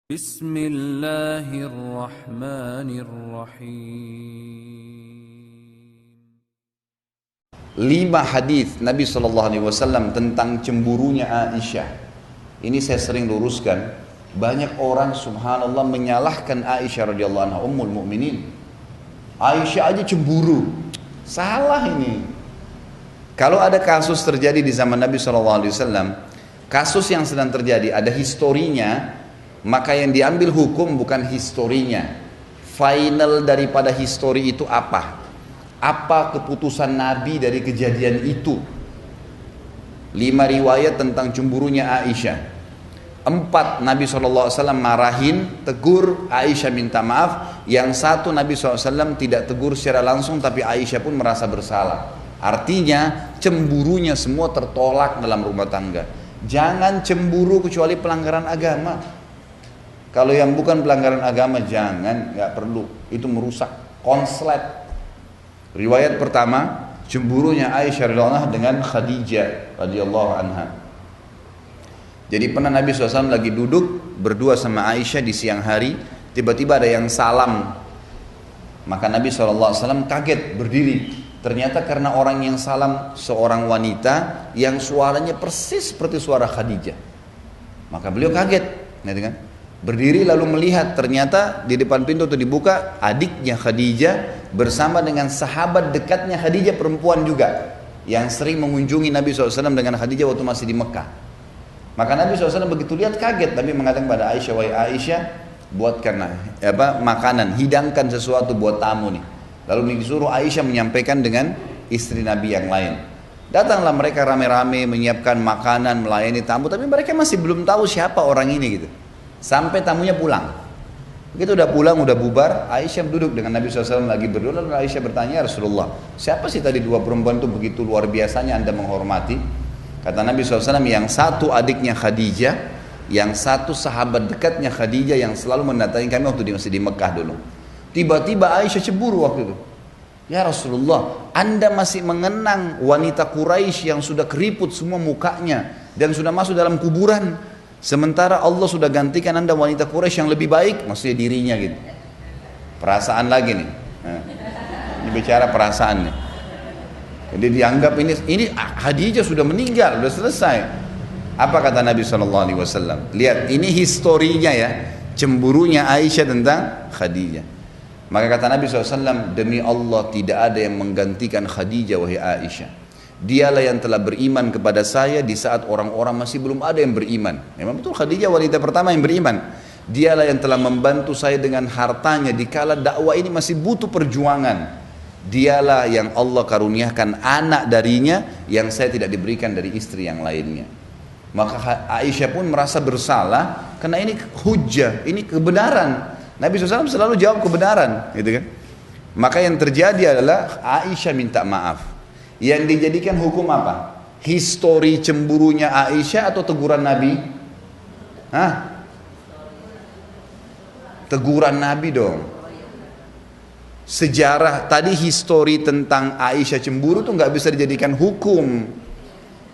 Bismillahirrahmanirrahim. 5 hadis Nabi SAW tentang cemburunya Aisyah. Ini saya sering luruskan. Banyak orang subhanallah menyalahkan Aisyah radhiyallahu anha ummul mukminin. Aisyah aja cemburu. Salah ini. Kalau ada kasus terjadi di zaman Nabi SAW, kasus yang sedang terjadi ada historinya, maka yang diambil hukum bukan historinya. Final daripada histori itu apa? Apa keputusan Nabi dari kejadian itu? 5 riwayat tentang cemburunya Aisyah. 4 Nabi SAW marahin, tegur, Aisyah minta maaf. Yang 1 Nabi SAW tidak tegur secara langsung, tapi Aisyah pun merasa bersalah. Artinya cemburunya semua tertolak dalam rumah tangga. Jangan cemburu kecuali pelanggaran agama. Kalau yang bukan pelanggaran agama jangan, nggak perlu. Itu merusak konslet. Riwayat pertama, cemburunya Aisyah radhiyallahu anha dengan Khadijah radhiyallahu anha. Jadi pernah Nabi SAW lagi duduk berdua sama Aisyah di siang hari, tiba-tiba ada yang salam. Maka Nabi SAW kaget berdiri. Ternyata karena orang yang salam seorang wanita yang suaranya persis seperti suara Khadijah. Maka beliau kaget, gitu kan? Berdiri lalu melihat, ternyata di depan pintu itu dibuka, adiknya Khadijah bersama dengan sahabat dekatnya Khadijah perempuan juga, yang sering mengunjungi Nabi SAW dengan Khadijah waktu masih di Mekah. Maka Nabi SAW begitu lihat kaget, tapi mengatakan kepada Aisyah, wahai Aisyah, buatkan makanan, hidangkan sesuatu buat tamu nih. Lalu disuruh Aisyah menyampaikan dengan istri Nabi yang lain. Datanglah mereka rame-rame menyiapkan makanan, melayani tamu, tapi mereka masih belum tahu siapa orang ini gitu. Sampai tamunya pulang. Begitu udah pulang, udah bubar, Aisyah duduk dengan Nabi SAW lagi berdua. Lalu Aisyah bertanya, Rasulullah, siapa sih tadi 2 perempuan itu begitu luar biasanya Anda menghormati? Kata Nabi SAW, yang satu adiknya Khadijah, yang satu sahabat dekatnya Khadijah yang selalu mendatangi kami waktu masih di Mekah dulu. Tiba-tiba Aisyah cemburu waktu itu. Ya Rasulullah, Anda masih mengenang wanita Quraisy yang sudah keriput semua mukanya dan sudah masuk dalam kuburan. Sementara Allah sudah gantikan Anda wanita Quraisy yang lebih baik, maksudnya dirinya gitu. Perasaan lagi nih. Ini bicara perasaan nih. Jadi dianggap ini Khadijah sudah meninggal, sudah selesai. Apa kata Nabi SAW? Lihat, ini historinya ya, cemburunya Aisyah tentang Khadijah. Maka kata Nabi SAW, demi Allah tidak ada yang menggantikan Khadijah wahai Aisyah. Dialah yang telah beriman kepada saya di saat orang-orang masih belum ada yang beriman. Memang betul Khadijah wanita pertama yang beriman. Dialah yang telah membantu saya dengan hartanya dikala dakwah ini masih butuh perjuangan. Dialah yang Allah karuniakan anak darinya yang saya tidak diberikan dari istri yang lainnya. Maka Aisyah pun merasa bersalah karena ini hujjah, ini kebenaran. Nabi SAW selalu jawab kebenaran, gitu kan? Maka yang terjadi adalah Aisyah minta maaf. Yang dijadikan hukum apa? Histori cemburunya Aisyah atau teguran Nabi? Hah? Teguran Nabi dong. Sejarah tadi histori tentang Aisyah cemburu tuh nggak bisa dijadikan hukum.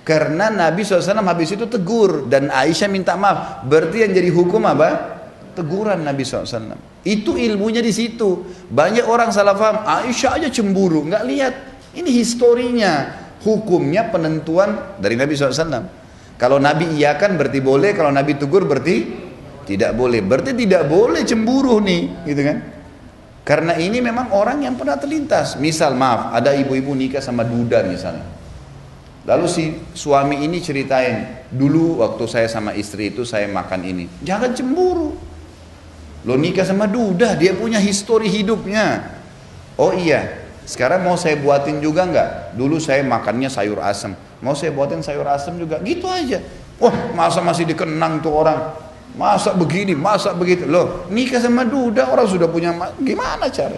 Karena Nabi SAW habis itu tegur dan Aisyah minta maaf. Berarti yang jadi hukum apa? Teguran Nabi SAW. Itu ilmunya di situ. Banyak orang salah paham. Aisyah aja cemburu, nggak lihat. Ini historinya, hukumnya penentuan dari Nabi SAW. Kalau Nabi iyakan berarti boleh, kalau Nabi tegur berarti tidak boleh. Berarti tidak boleh cemburu nih, gitu kan? Karena ini memang orang yang pernah terlintas. Misal maaf, ada ibu-ibu nikah sama duda misalnya. Lalu si suami ini ceritain, dulu waktu saya sama istri itu saya makan ini. Jangan cemburu. Lo nikah sama duda, dia punya histori hidupnya. Oh iya. Sekarang mau saya buatin juga enggak? Dulu saya makannya sayur asem. Mau saya buatin sayur asem juga? Gitu aja. Wah, masa masih dikenang tuh orang? Masa begini, masa begitu? Loh, nikah sama duda orang sudah punya, gimana cara?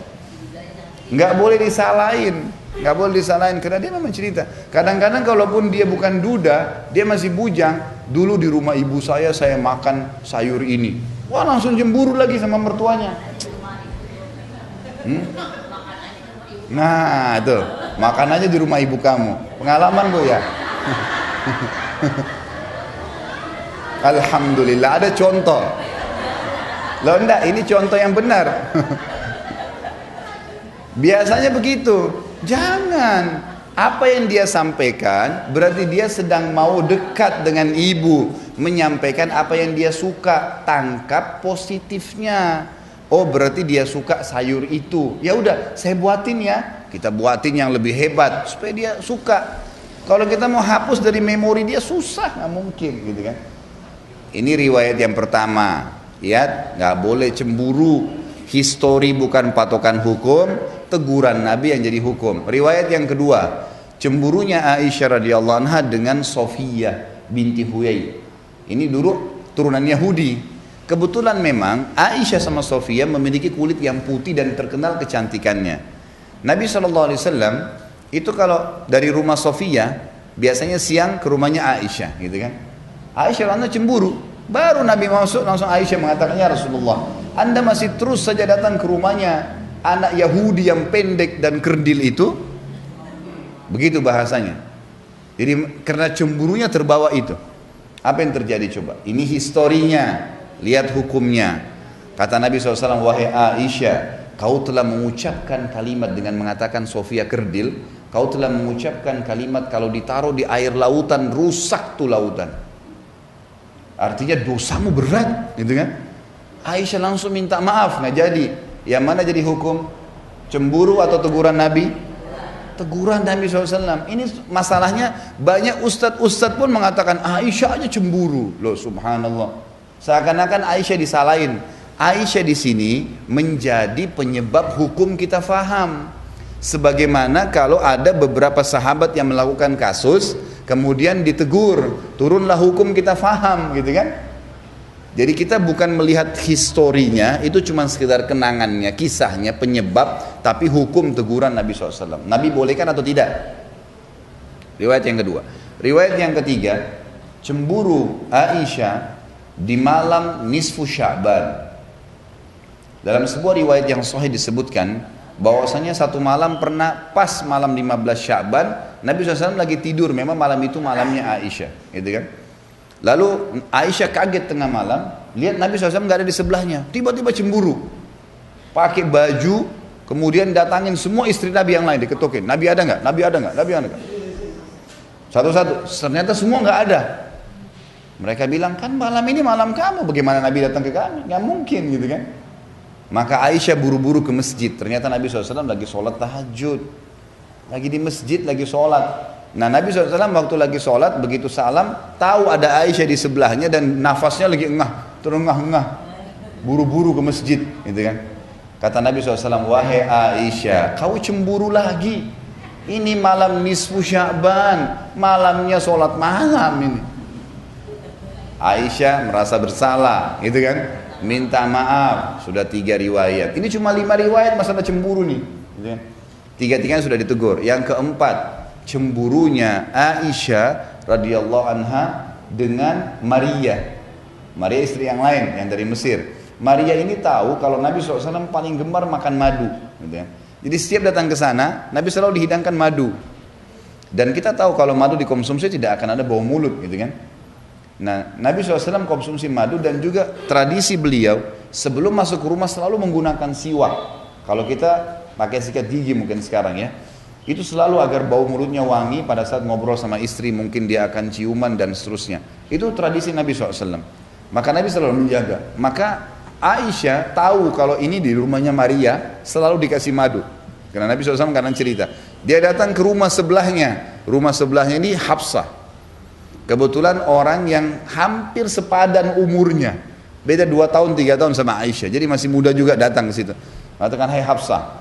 Enggak boleh disalahin. Enggak boleh disalahin karena dia memang cerita. Kadang-kadang kalaupun dia bukan duda, dia masih bujang. Dulu di rumah ibu saya makan sayur ini. Wah, langsung cemburu lagi sama mertuanya. Nah itu, makan aja di rumah ibu kamu. Pengalaman bu ya. Alhamdulillah ada contoh. Loh enggak, ini contoh yang benar. Biasanya begitu. Jangan. Apa yang dia sampaikan berarti dia sedang mau dekat dengan ibu, menyampaikan apa yang dia suka. Tangkap positifnya. Oh berarti dia suka sayur itu. Ya udah, saya buatin ya. Kita buatin yang lebih hebat supaya dia suka. Kalau kita mau hapus dari memori dia susah, nggak mungkin, gitu kan? Ini riwayat yang pertama. Ya, nggak boleh cemburu. Histori bukan patokan hukum, teguran Nabi yang jadi hukum. Riwayat yang kedua, cemburunya Aisyah radhiyallahu anha dengan Sofiyah binti Huyai. Ini dulu turunan Yahudi. Kebetulan memang Aisyah sama Sofiyah memiliki kulit yang putih dan terkenal kecantikannya. Nabi SAW itu kalau dari rumah Sofiyah biasanya siang ke rumahnya Aisyah, gitu kan? Aisyah radhiyallahu anha cemburu. Baru Nabi masuk langsung Aisyah mengatakan, ya Rasulullah, Anda masih terus saja datang ke rumahnya anak Yahudi yang pendek dan kerdil itu. Begitu bahasanya. Jadi karena cemburunya terbawa itu. Apa yang terjadi coba? Ini historinya, lihat hukumnya. Kata Nabi SAW, wahai Aisyah, kau telah mengucapkan kalimat dengan mengatakan Sofia kerdil. Kau telah mengucapkan kalimat kalau ditaruh di air lautan, rusak tuh lautan. Artinya dosamu berat, gitu kan? Aisyah langsung minta maaf, nggak jadi. Yang mana jadi hukum? Cemburu atau teguran Nabi? Teguran Nabi SAW. Ini masalahnya banyak ustadz pun mengatakan Aisyah aja cemburu. Loh subhanallah. Seakan-akan Aisyah disalahin. Aisyah di sini menjadi penyebab hukum kita faham. Sebagaimana kalau ada beberapa sahabat yang melakukan kasus, kemudian ditegur, turunlah hukum kita faham, gitu kan? Jadi kita bukan melihat historinya, itu cuma sekedar kenangannya, kisahnya, penyebab, tapi hukum teguran Nabi SAW. Nabi bolehkan atau tidak? Riwayat yang kedua. Riwayat yang ketiga, cemburu Aisyah di malam nisfu Sya'ban. Dalam sebuah riwayat yang sahih disebutkan, bahwasanya satu malam pernah pas malam 15 Sya'ban, Nabi SAW lagi tidur, memang malam itu malamnya Aisyah, gitu kan? Lalu Aisyah kaget tengah malam, lihat Nabi SAW nggak ada di sebelahnya, tiba-tiba cemburu, pakai baju, kemudian datangin semua istri Nabi yang lain, diketokin, Nabi ada nggak? Nabi ada nggak? Nabi ada nggak? Satu-satu, ternyata semua nggak ada. Mereka bilang, kan malam ini malam kamu, bagaimana Nabi datang ke kami? Nggak mungkin, gitu kan? Maka Aisyah buru-buru ke masjid. Ternyata Nabi SAW lagi sholat tahajud, lagi di masjid, lagi sholat. Nah Nabi SAW waktu lagi sholat, begitu salam, tahu ada Aisyah di sebelahnya dan nafasnya lagi engah, terengah-engah, buru-buru ke masjid, gitu kan? Kata Nabi SAW, wahai Aisyah, kau cemburu lagi? Ini malam nisfu Sya'ban, malamnya sholat malam ini. Aisyah merasa bersalah, gitu kan? Minta maaf. Sudah 3 riwayat. Ini cuma 5 riwayat masalah cemburu nih, gitu kan? 3-tiganya sudah ditegur. Yang keempat, cemburunya Aisyah radhiyallahu anha dengan Maria. Maria istri yang lain yang dari Mesir. Maria ini tahu kalau Nabi SAW paling gemar makan madu, gitu kan? Jadi setiap datang ke sana, Nabi selalu dihidangkan madu. Dan kita tahu kalau madu dikonsumsi tidak akan ada bau mulut, gitu kan? Nah, Nabi SAW konsumsi madu dan juga tradisi beliau sebelum masuk ke rumah selalu menggunakan siwak. Kalau kita pakai sikat gigi mungkin sekarang ya, itu selalu agar bau mulutnya wangi pada saat ngobrol sama istri, mungkin dia akan ciuman dan seterusnya. Itu tradisi Nabi SAW. Maka Nabi selalu menjaga. Maka Aisyah tahu kalau ini di rumahnya Maria selalu dikasih madu. Karena Nabi SAW kadang cerita, dia datang ke rumah sebelahnya. Rumah sebelahnya ini Hafsah. Kebetulan orang yang hampir sepadan umurnya, beda 2 tahun 3 tahun sama Aisyah, jadi masih muda juga datang ke situ. Katakan, hai Hafsah,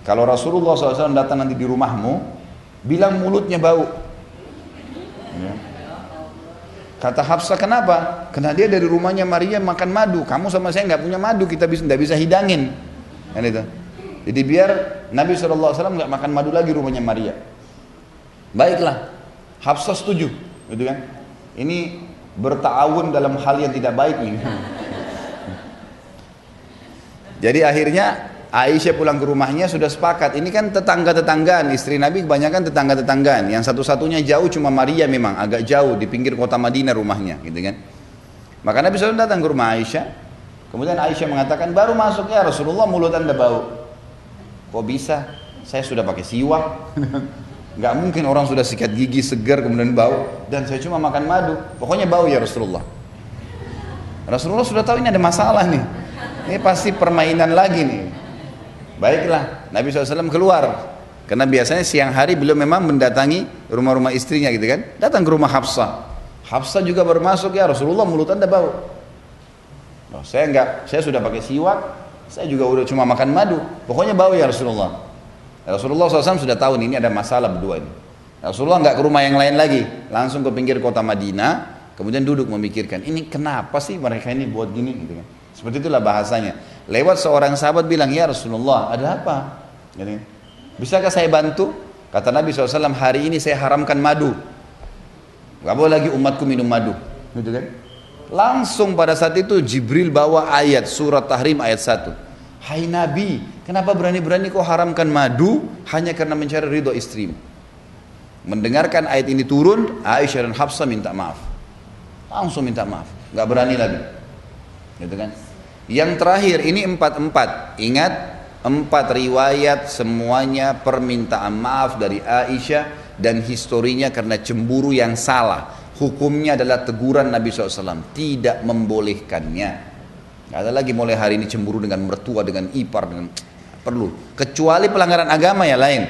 kalau Rasulullah SAW datang nanti di rumahmu, bilang mulutnya bau. Ya. Kata Hafsah, kenapa? Karena dia dari rumahnya Maria makan madu, kamu sama saya nggak punya madu, kita tidak bisa hidangin. Kan itu. Jadi biar Nabi SAW nggak makan madu lagi rumahnya Maria. Baiklah, Hafsah setuju. Gitu kan? Ini bertawun dalam hal yang tidak baik nih. Jadi akhirnya Aisyah pulang ke rumahnya sudah sepakat. Ini kan tetangga-tetanggaan, istri Nabi kebanyakan tetangga-tetanggaan. Yang satu-satunya jauh cuma Maria, memang agak jauh di pinggir kota Madinah rumahnya, gitu kan? Maka Nabi SAW datang ke rumah Aisyah. Kemudian Aisyah mengatakan, baru masuk ya Rasulullah mulut anda bau. Kok bisa? Saya sudah pakai siwak. Nggak mungkin orang sudah sikat gigi segar kemudian bau. Dan saya cuma makan madu. Pokoknya bau ya Rasulullah. Rasulullah sudah tahu ini ada masalah nih. Ini pasti permainan lagi nih. Baiklah, Nabi SAW keluar. Karena biasanya siang hari beliau memang mendatangi rumah-rumah istrinya gitu kan. Datang ke rumah Hafsah. Hafsah juga baru masuk, ya Rasulullah mulut anda bau. Oh, saya enggak, saya sudah pakai siwak. Saya juga udah cuma makan madu. Pokoknya bau ya Rasulullah. Rasulullah SAW sudah tahu nih, ini ada masalah berdua ini. Rasulullah enggak ke rumah yang lain lagi. Langsung ke pinggir kota Madinah. Kemudian duduk memikirkan, ini kenapa sih mereka ini buat gini gitu kan. Seperti itulah bahasanya. Lewat seorang sahabat bilang, ya Rasulullah ada apa? Gitu. Bisakah saya bantu? Kata Nabi SAW, hari ini saya haramkan madu. Gak boleh lagi umatku minum madu. Gitu kan? Langsung pada saat itu Jibril bawa ayat surat Tahrim ayat 1. Hai Nabi, kenapa berani-berani kau haramkan madu hanya karena mencari ridho istrimu? Mendengarkan ayat ini turun, Aisyah dan Hafsah minta maaf. Langsung minta maaf, gak berani lagi. Gitu kan? Yang terakhir ini 4 Ingat, 4 riwayat semuanya permintaan maaf dari Aisyah dan historinya karena cemburu yang salah. Hukumnya adalah teguran Nabi SAW, tidak membolehkannya. Gak ada lagi mulai hari ini cemburu dengan mertua, dengan ipar, dengan perlu. Kecuali pelanggaran agama ya lain.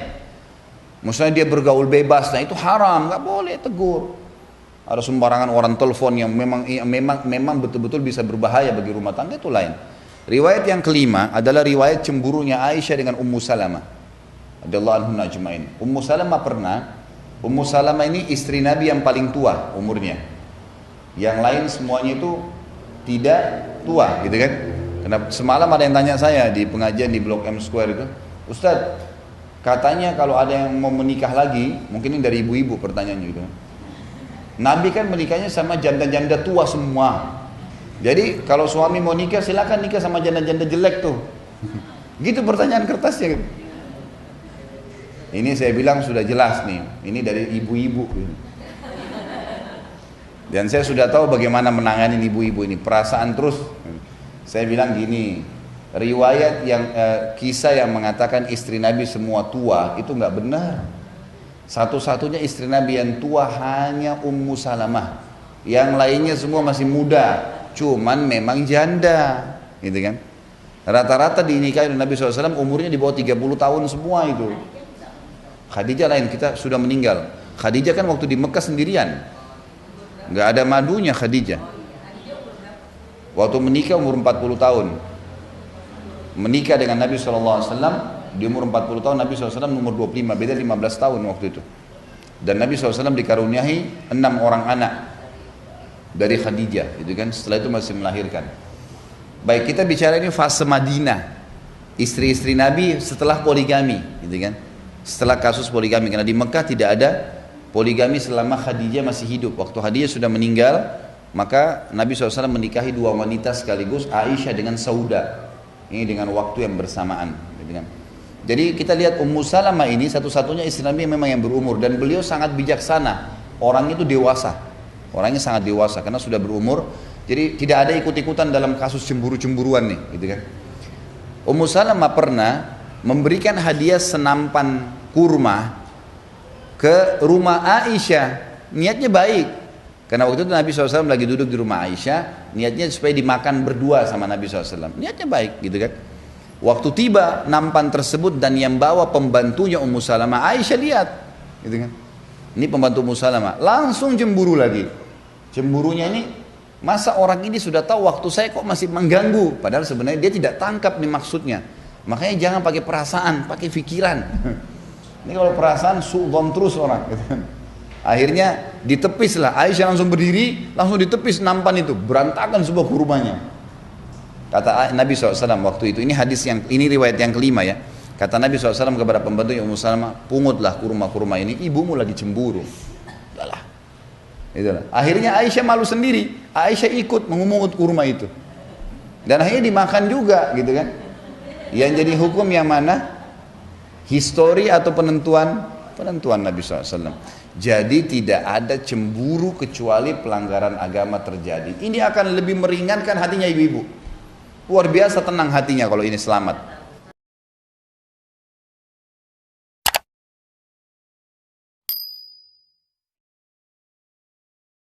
Misalnya dia bergaul bebas, nah itu haram, gak boleh tegur. Ada sembarangan orang telepon yang memang betul-betul bisa berbahaya bagi rumah tangga, itu lain. Riwayat yang kelima adalah riwayat cemburunya Aisyah dengan Ummu Salamah radhiyallahu anha ajmain. Ummu Salamah ini istri Nabi yang paling tua umurnya. Yang lain semuanya itu tidak tua, gitu kan? Karena semalam ada yang tanya saya di pengajian di Blok M Square itu, Ustadz, katanya kalau ada yang mau menikah lagi, mungkin ini dari ibu-ibu pertanyaannya gitu. Nabi kan menikahnya sama janda-janda tua semua. Jadi kalau suami mau nikah silakan nikah sama janda-janda jelek tuh. Gitu pertanyaan kertasnya gitu. Ini saya bilang sudah jelas nih, ini dari ibu-ibu. Dan saya sudah tahu bagaimana menangani ibu-ibu ini, perasaan terus. Saya bilang gini, riwayat yang kisah yang mengatakan istri Nabi semua tua itu nggak benar. Satu-satunya istri Nabi yang tua hanya Ummu Salamah. Yang lainnya semua masih muda, cuman memang janda, gitu kan? Rata-rata dinikahi oleh Nabi SAW umurnya di bawah 30 tahun semua itu. Khadijah lain, kita sudah meninggal. Khadijah kan waktu di Mekah sendirian, nggak ada madunya Khadijah. Waktu menikah umur 40 tahun. Menikah dengan Nabi SAW di umur 40 tahun, Nabi SAW umur 25, beda 15 tahun waktu itu. Dan Nabi SAW dikaruniai 6 orang anak dari Khadijah, gitu kan? Setelah itu masih melahirkan. Baik, kita bicara ini fase Madinah, istri-istri Nabi setelah poligami, gitu kan? Setelah kasus poligami, karena di Mekah tidak ada poligami selama Khadijah masih hidup. Waktu Khadijah sudah meninggal, maka Nabi SAW menikahi 2 wanita sekaligus, Aisyah dengan Sauda. Ini dengan waktu yang bersamaan, gitu kan? Jadi kita lihat Ummu Salamah ini satu-satunya istri Nabi memang yang berumur, dan beliau sangat bijaksana. Orang itu dewasa, orangnya sangat dewasa karena sudah berumur. Jadi tidak ada ikut-ikutan dalam kasus cemburu-cemburuan nih, gitu kan. Ummu Salamah pernah memberikan hadiah senampan kurma ke rumah Aisyah. Niatnya baik, karena waktu itu Nabi SAW lagi duduk di rumah Aisyah, niatnya supaya dimakan berdua sama Nabi SAW. Niatnya baik, gitu kan. Waktu tiba nampan tersebut dan yang bawa pembantunya Ummu Salamah, Aisyah lihat, gitu kan. Ini pembantu Ummu Salamah, langsung cemburu lagi. Cemburunya ini, masa orang ini sudah tahu waktu saya kok masih mengganggu, padahal sebenarnya dia tidak tangkap nih maksudnya. Makanya jangan pakai perasaan, pakai pikiran. Ini kalau perasaan suudzon terus orang, gitu kan. Akhirnya ditepis lah, Aisyah langsung berdiri, langsung ditepis nampan itu, berantakan sebuah kurmanya. Kata Nabi SAW waktu itu, ini hadis yang, ini riwayat yang kelima ya. Kata Nabi SAW kepada pembantunya Ummu Salamah, pungutlah kurma-kurma ini, ibumu lagi cemburu. Udahlah. Itulah. Akhirnya Aisyah malu sendiri, Aisyah ikut mengumungut kurma itu. Dan akhirnya dimakan juga, gitu kan. Yang jadi hukum yang mana? Histori atau penentuan? Penentuan Nabi SAW. Jadi tidak ada cemburu kecuali pelanggaran agama terjadi. Ini akan lebih meringankan hatinya ibu-ibu. Luar biasa tenang hatinya kalau ini selamat.